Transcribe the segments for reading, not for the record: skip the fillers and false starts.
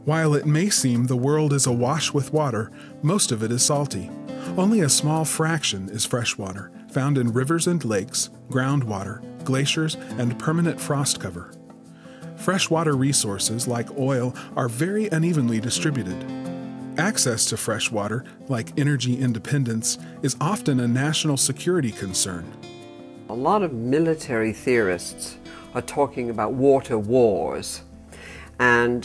While it may seem the world is awash with water, most of it is salty. Only a small fraction is freshwater, found in rivers and lakes, groundwater, glaciers, and permanent frost cover. Freshwater resources, like oil, are very unevenly distributed. Access to fresh water, like energy independence, is often a national security concern. A lot of military theorists are talking about water wars, and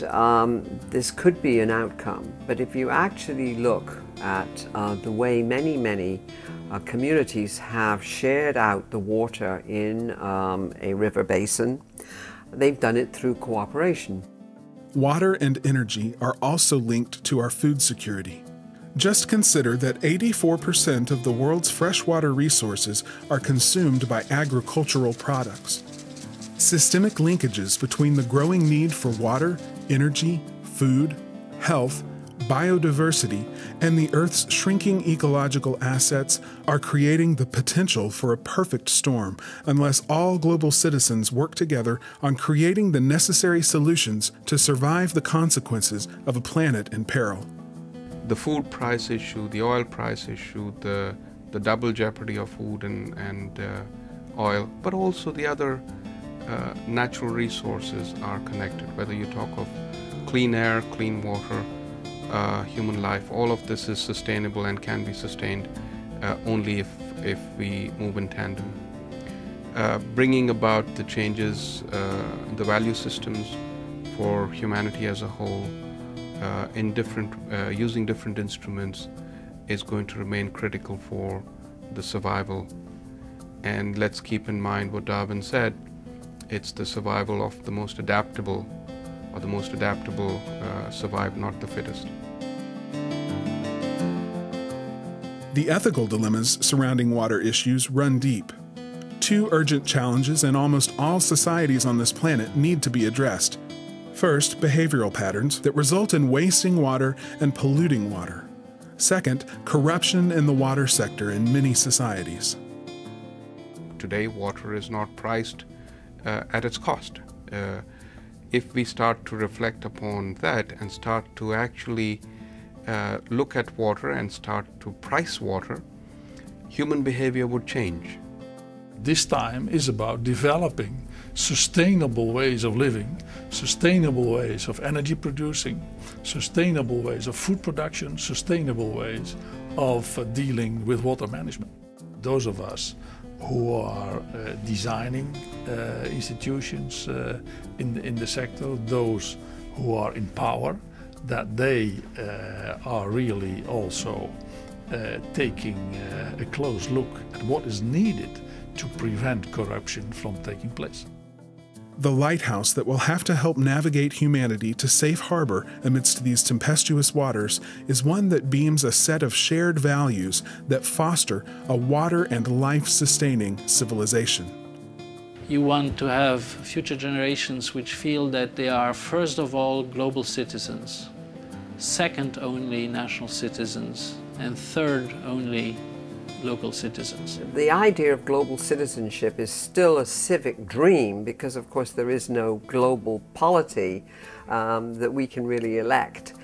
this could be an outcome. But if you actually look at the way many communities have shared out the water in a river basin, they've done it through cooperation. Water and energy are also linked to our food security. Just consider that 84% of the world's freshwater resources are consumed by agricultural products. Systemic linkages between the growing need for water, energy, food, health, biodiversity, and the Earth's shrinking ecological assets are creating the potential for a perfect storm unless all global citizens work together on creating the necessary solutions to survive the consequences of a planet in peril. The food price issue, the oil price issue, the double jeopardy of food and oil, but also the other natural resources are connected, whether you talk of clean air, clean water, human life. All of this is sustainable and can be sustained only if we move in tandem. Bringing about the changes, the value systems for humanity as a whole in using different instruments is going to remain critical for the survival. And let's keep in mind what Darwin said, it's the survival of the most adaptable, or the most adaptable survive, not the fittest. The ethical dilemmas surrounding water issues run deep. Two urgent challenges in almost all societies on this planet need to be addressed. First, behavioral patterns that result in wasting water and polluting water. Second, corruption in the water sector in many societies. Today, water is not priced at its cost. If we start to reflect upon that and start to actually look at water and start to price water, human behavior would change. This time is about developing sustainable ways of living, sustainable ways of energy producing, sustainable ways of food production, sustainable ways of dealing with water management. Those of us who are designing institutions in the sector, those who are in power, that they are really also taking a close look at what is needed to prevent corruption from taking place. The lighthouse that will have to help navigate humanity to safe harbor amidst these tempestuous waters is one that beams a set of shared values that foster a water and life-sustaining civilization. You want to have future generations which feel that they are first of all global citizens, second only national citizens, and third only local citizens. The idea of global citizenship is still a civic dream because, of course, there is no global polity that we can really elect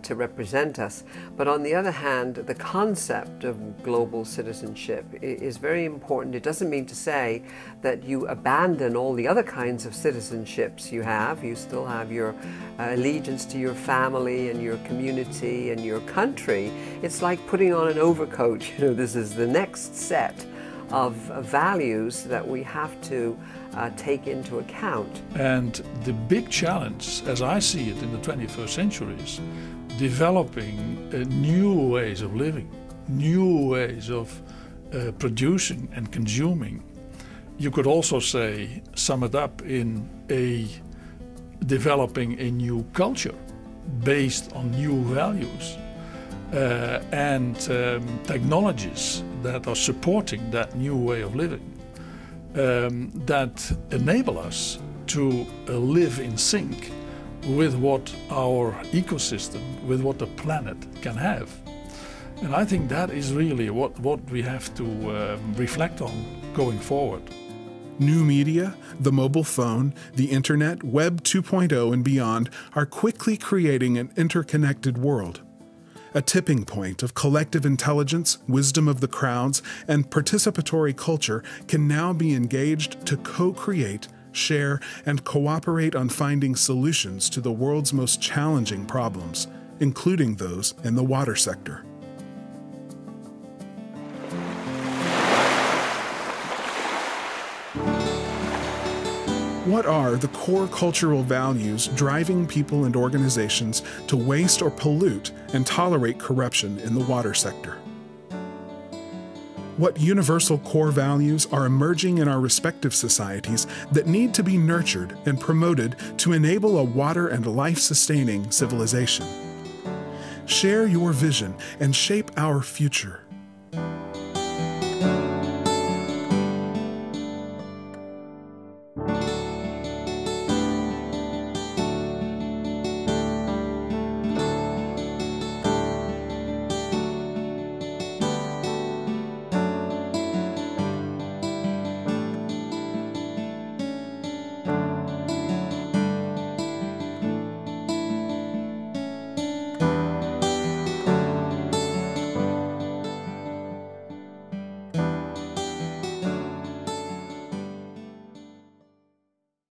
to represent us. But on the other hand, the concept of global citizenship is very important. It doesn't mean to say that you abandon all the other kinds of citizenships you have. You still have your allegiance to your family and your community and your country. It's like putting on an overcoat. You know, this is the next set of values that we have to take into account. And the big challenge, as I see it in the 21st century, is developing new ways of living, new ways of producing and consuming. You could also say, sum it up in developing a new culture based on new values and technologies that are supporting that new way of living, that enable us to live in sync with what our ecosystem, with what the planet can have. And I think that is really what we have to reflect on going forward. New media, the mobile phone, the internet, Web 2.0 and beyond are quickly creating an interconnected world. A tipping point of collective intelligence, wisdom of the crowds, and participatory culture can now be engaged to co-create, share, and cooperate on finding solutions to the world's most challenging problems, including those in the water sector. What are the core cultural values driving people and organizations to waste or pollute and tolerate corruption in the water sector? What universal core values are emerging in our respective societies that need to be nurtured and promoted to enable a water and life-sustaining civilization? Share your vision and shape our future.